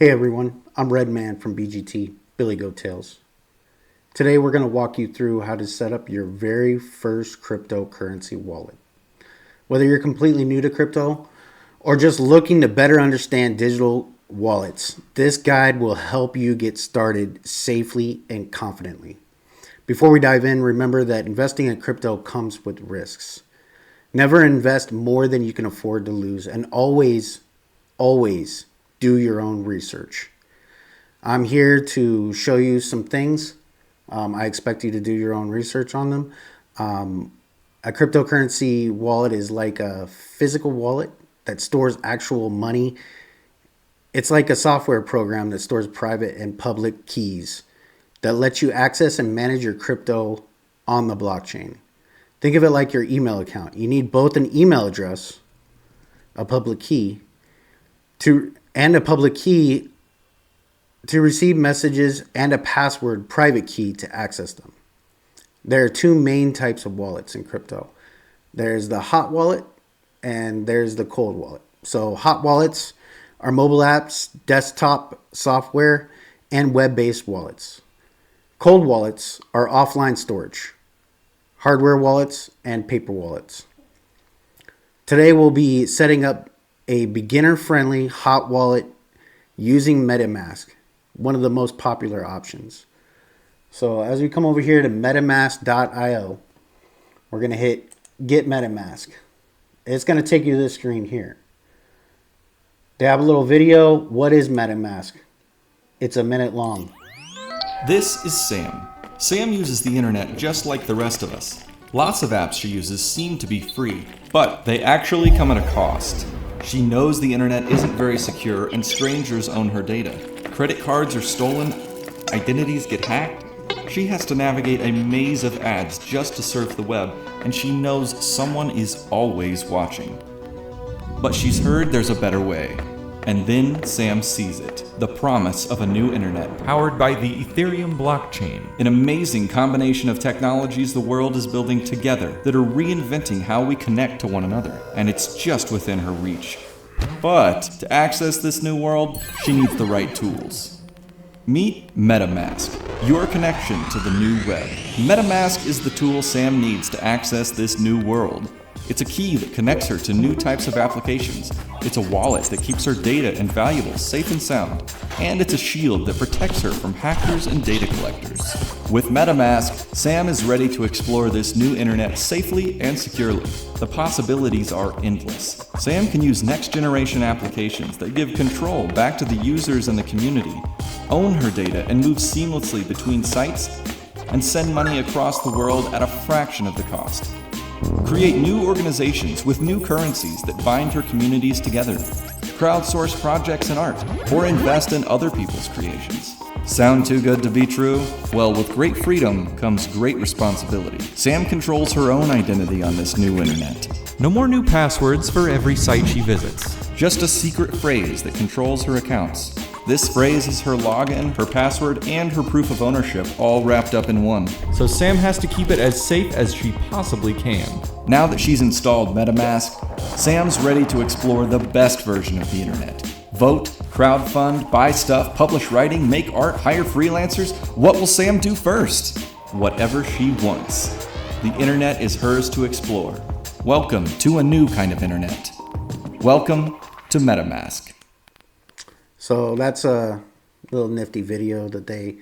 Hey everyone, I'm Redman from BGT, Billy Goat Tales. Today we're going to walk you through how to set up your very first cryptocurrency wallet. Whether you're completely new to crypto or just looking to better understand digital wallets, this guide will help you get started safely and confidently. Before we dive in, remember that investing in crypto comes with risks. Never invest more than you can afford to lose, and always do your own research. I'm here to show you some things. I expect you to do your own research on them. A cryptocurrency wallet is like a physical wallet that stores actual money. It's like a software program that stores private and public keys that lets you access and manage your crypto on the blockchain. Think of it like your email account. You need both an email address, a public key, and a public key to receive messages, and a password private key to access them. There are two main types of wallets in crypto. There's the hot wallet and there's the cold wallet. So hot wallets are mobile apps, desktop software, and web-based wallets. Cold wallets are offline storage, hardware wallets, and paper wallets. Today we'll be setting up a beginner-friendly hot wallet using MetaMask, one of the most popular options. So as we come over here to metamask.io, we're going to hit Get MetaMask. It's going to take you to this screen here. They have a little video. What is MetaMask? It's a minute long. This is Sam. Sam uses the internet just like the rest of us. Lots of apps she uses seem to be free, but they actually come at a cost. She knows the internet isn't very secure and strangers own her data. Credit cards are stolen, identities get hacked. She has to navigate a maze of ads just to surf the web, and she knows someone is always watching. But she's heard there's a better way. And then Sam sees it. The promise of a new internet powered by the Ethereum blockchain. An amazing combination of technologies the world is building together that are reinventing how we connect to one another. And it's just within her reach. But to access this new world, she needs the right tools. Meet MetaMask, your connection to the new web. MetaMask is the tool Sam needs to access this new world. It's a key that connects her to new types of applications. It's a wallet that keeps her data and valuables safe and sound. And it's a shield that protects her from hackers and data collectors. With MetaMask, Sam is ready to explore this new internet safely and securely. The possibilities are endless. Sam can use next-generation applications that give control back to the users and the community, own her data and move seamlessly between sites, and send money across the world at a fraction of the cost. Create new organizations with new currencies that bind her communities together. Crowdsource projects and art, or invest in other people's creations. Sound too good to be true? Well, with great freedom comes great responsibility. Sam controls her own identity on this new internet. No more new passwords for every site she visits. Just a secret phrase that controls her accounts. This phrase is her login, her password, and her proof of ownership all wrapped up in one. So Sam has to keep it as safe as she possibly can. Now that she's installed MetaMask, Sam's ready to explore the best version of the internet. Vote, crowdfund, buy stuff, publish writing, make art, hire freelancers. What will Sam do first? Whatever she wants. The internet is hers to explore. Welcome to a new kind of internet. Welcome to MetaMask. So that's a little nifty video that they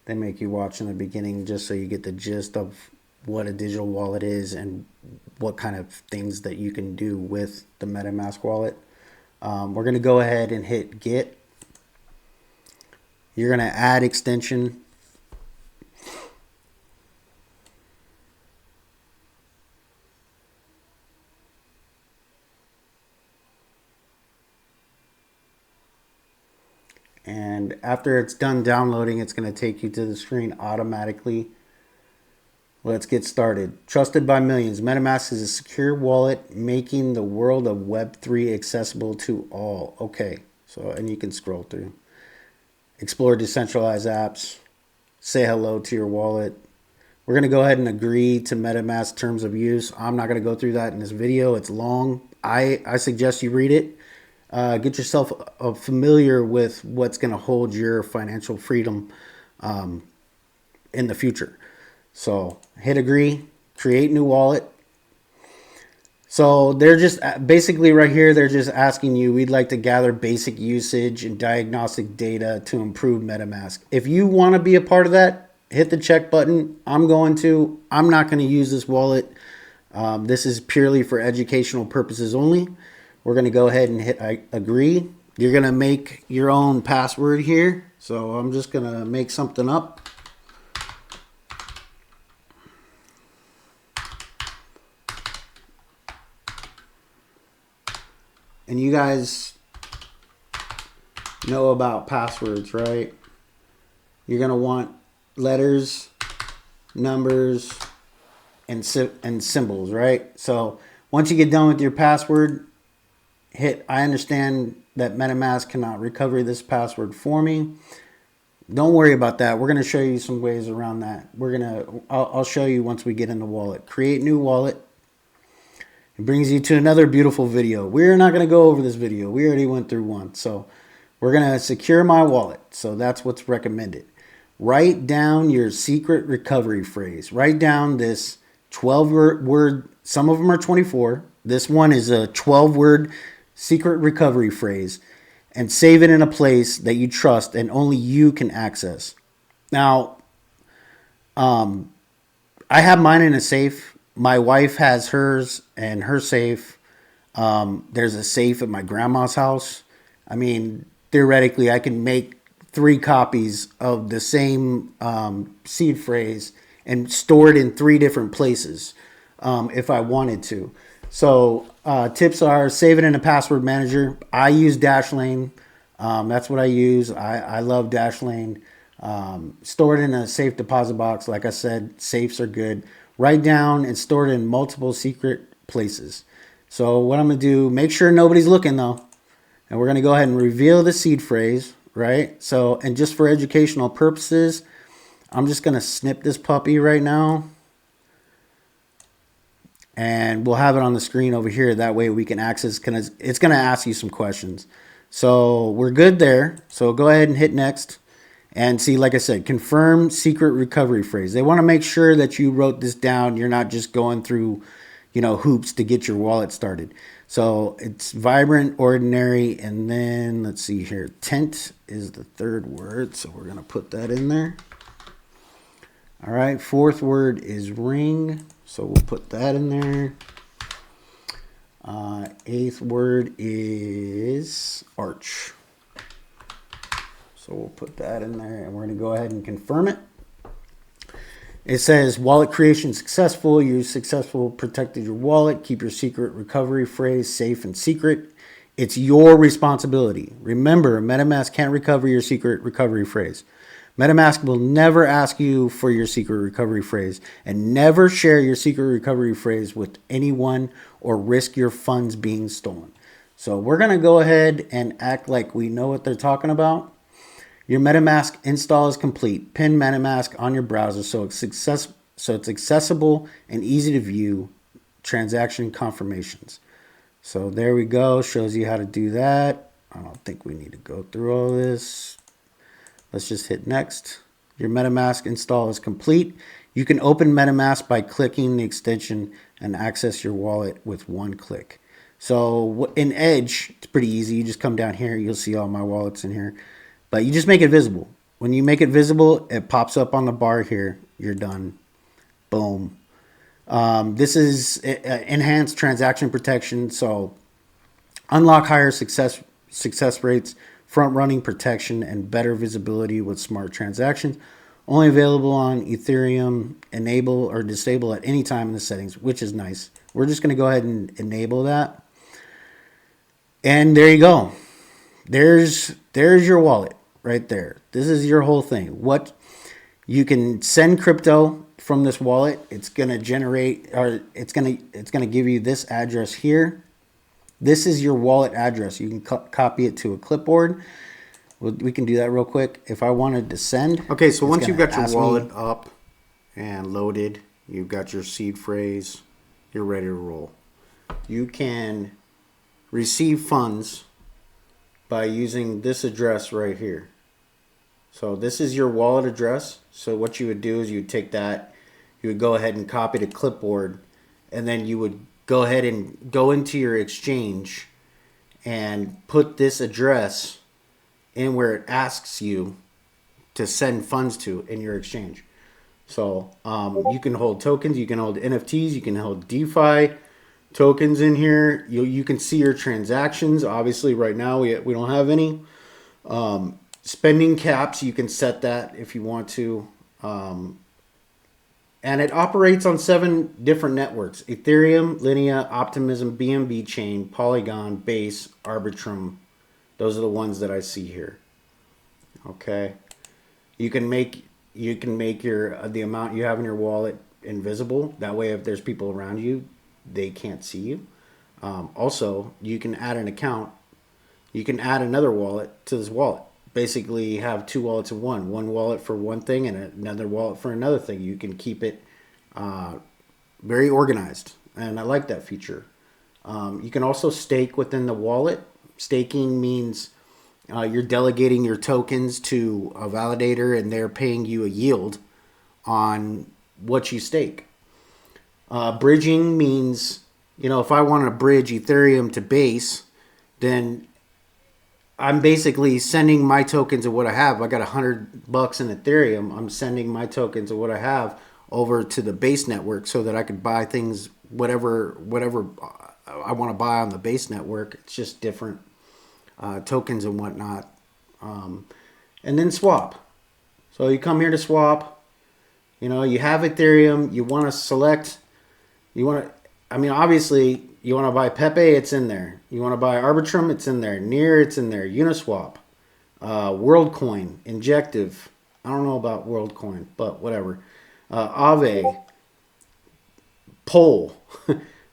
make you watch in the beginning, just so you get the gist of what a digital wallet is and what kind of things that you can do with the MetaMask wallet. We're going to go ahead and hit Get. You're going to add extension. And after it's done downloading, it's going to take you to the screen automatically. Let's get started. Trusted by millions, MetaMask is a secure wallet making the world of Web3 accessible to all. Okay, so and you can scroll through. Explore decentralized apps. Say hello to your wallet. We're going to go ahead and agree to MetaMask terms of use. I'm not going to go through that in this video. It's long. I suggest you read it. get yourself familiar with what's going to hold your financial freedom in the future. So hit agree, create new wallet. So they're just basically right here, they're just asking you, we'd like to gather basic usage and diagnostic data to improve MetaMask. If you want to be a part of that, hit the check button. I'm not going to use this wallet. This is purely for educational purposes only. We're going to go ahead and hit agree. You're going to make your own password here. So I'm just going to make something up. And you guys know about passwords, right? You're going to want letters, numbers, and symbols, right? So once you get done with your password, I understand that MetaMask cannot recover this password for me. Don't worry about that. We're going to show you some ways around that. I'll show you once we get in the wallet. Create new wallet. It brings you to another beautiful video. We're not going to go over this video. We already went through one. So we're going to secure my wallet. So that's what's recommended. Write down your secret recovery phrase. Write down this 12-word, some of them are 24. This one is a 12-word secret recovery phrase. And save it in a place that you trust and only you can access. Now, I have mine in a safe. My wife has hers and her safe. There's a safe at my grandma's house. I mean, theoretically, I can make 3 copies of the same seed phrase and store it in 3 different places if I wanted to. So tips are save it in a password manager. I use Dashlane. That's what I use. I love Dashlane. Store it in a safe deposit box. Like I said, safes are good. Write down and store it in multiple secret places. So what I'm going to do, make sure nobody's looking though. And we're going to go ahead and reveal the seed phrase, right? So, and just for educational purposes, I'm just going to snip this puppy right now. And we'll have it on the screen over here. That way we can access, because it's going to ask you some questions. So we're good there. So go ahead and hit next. And see, like I said, confirm secret recovery phrase. They want to make sure that you wrote this down. You're not just going through, hoops to get your wallet started. So it's vibrant, ordinary, and then let's see here. Tent is the 3rd word. So we're going to put that in there. All right. 4th word is ring. So we'll put that in there. 8th word is arch. So we'll put that in there and we're going to go ahead and confirm it. It says wallet creation successful. You successful protected your wallet. Keep your secret recovery phrase safe and secret. It's your responsibility. Remember, MetaMask can't recover your secret recovery phrase. MetaMask will never ask you for your secret recovery phrase, and never share your secret recovery phrase with anyone or risk your funds being stolen. So we're going to go ahead and act like we know what they're talking about. Your MetaMask install is complete. Pin MetaMask on your browser so it's accessible and easy to view transaction confirmations. So there we go. Shows you how to do that. I don't think we need to go through all this. Let's just hit next. Your MetaMask install is complete. You can open MetaMask by clicking the extension and access your wallet with one click. So in Edge, it's pretty easy. You just come down here. You'll see all my wallets in here. But you just make it visible. When you make it visible, it pops up on the bar here. You're done. Boom. This is enhanced transaction protection. So unlock higher success rates, front-running protection, and better visibility with smart transactions. Only available on Ethereum. Enable or disable at any time in the settings, which is nice. We're just going to go ahead and enable that. And there you go. There's your wallet right there. This is your whole thing. What you can send crypto from this wallet. It's going to generate, or it's going to give you this address here. This is your wallet address. You can copy it to a clipboard. We can do that real quick. If I wanted to send. Okay, so once you've got your wallet up and loaded, you've got your seed phrase, you're ready to roll. You can receive funds by using this address right here. So this is your wallet address. So what you would do is you would take that, you would go ahead and copy to clipboard, and then you would go ahead and go into your exchange and put this address in where it asks you to send funds to in your exchange. So you can hold tokens, you can hold NFTs, you can hold DeFi tokens in here. You can see your transactions. Obviously right now we don't have any. Spending caps, you can set that if you want to. And it operates on 7 different networks: Ethereum, Linea, Optimism, BNB Chain, Polygon, Base, Arbitrum. Those are the ones that I see here. Okay. You can make your the amount you have in your wallet invisible. That way, if there's people around you, they can't see you. Also, you can add an account. You can add another wallet to this wallet. Basically, have 2 wallets in one. One wallet for one thing and another wallet for another thing. You can keep it very organized, and I like that feature. You can also stake within the wallet. Staking means you're delegating your tokens to a validator, and they're paying you a yield on what you stake. Bridging means, if I want to bridge Ethereum to Base, then I'm basically sending my tokens of what I have. I got $100 in Ethereum. I'm sending my tokens of what I have over to the Base network so that I could buy things, whatever I want to buy on the Base network. It's just different tokens and whatnot. And then swap. So you come here to swap. You have Ethereum. You want to select. Obviously, you want to buy Pepe, it's in there. You want to buy Arbitrum, it's in there. Near, it's in there. Uniswap, WorldCoin, Injective. I don't know about WorldCoin, but whatever. Aave, Pole,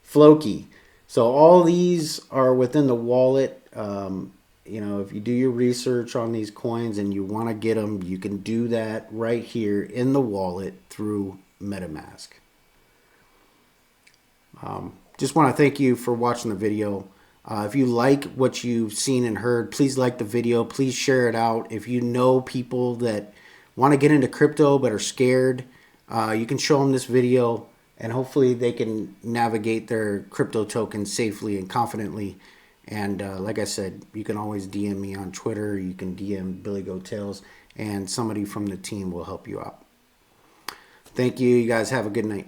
Floki. So all these are within the wallet. If you do your research on these coins and you want to get them, you can do that right here in the wallet through MetaMask. Just want to thank you for watching the video. If you like what you've seen and heard, please like the video. Please share it out. If you know people that want to get into crypto but are scared, you can show them this video, and hopefully they can navigate their crypto tokens safely and confidently. And like I said, you can always DM me on Twitter. You can DM Billy Goat Tales, and somebody from the team will help you out. Thank you. You guys have a good night.